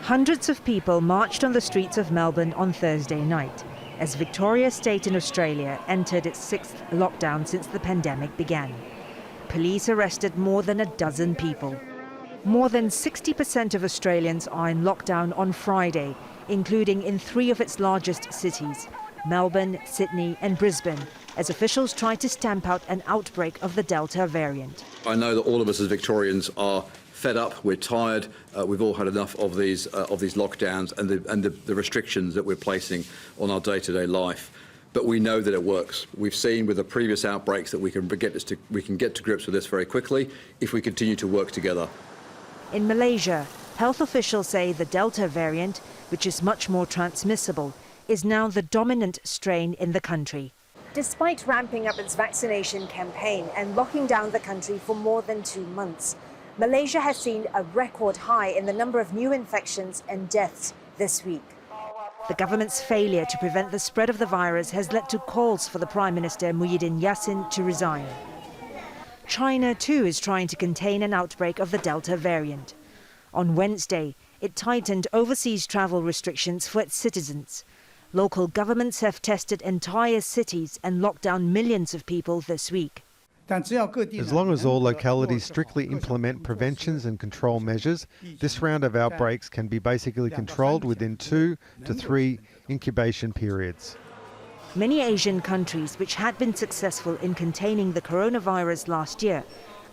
Hundreds of people marched on the streets of Melbourne on Thursday night as Victoria State in Australia entered its 6th lockdown since the pandemic began. Police arrested more than a dozen people. More than 60% of Australians are in lockdown on Friday, including in 3 of its largest cities, Melbourne, Sydney and Brisbane, as officials try to stamp out an outbreak of the Delta variant. I know that all of us as Victorians are fed up, we're tired, we've all had enough of these lockdowns and the restrictions that we're placing on our day-to-day life. But we know that it works. We've seen with the previous outbreaks that we can get to grips with this very quickly if we continue to work together. In Malaysia, health officials say the Delta variant, which is much more transmissible, is now the dominant strain in the country. Despite ramping up its vaccination campaign and locking down the country for more than 2 months, Malaysia has seen a record high in the number of new infections and deaths this week. The government's failure to prevent the spread of the virus has led to calls for the Prime Minister Muhyiddin Yassin to resign. China too is trying to contain an outbreak of the Delta variant. On Wednesday, it tightened overseas travel restrictions for its citizens. Local governments have tested entire cities and locked down millions of people this week. As long as all localities strictly implement preventions and control measures, this round of outbreaks can be basically controlled within 2 to 3 incubation periods. Many Asian countries which had been successful in containing the coronavirus last year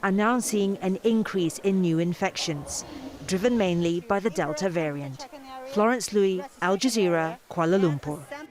are now seeing an increase in new infections, driven mainly by the Delta variant. Florence, Looi, Jazeera, Kuala Lumpur.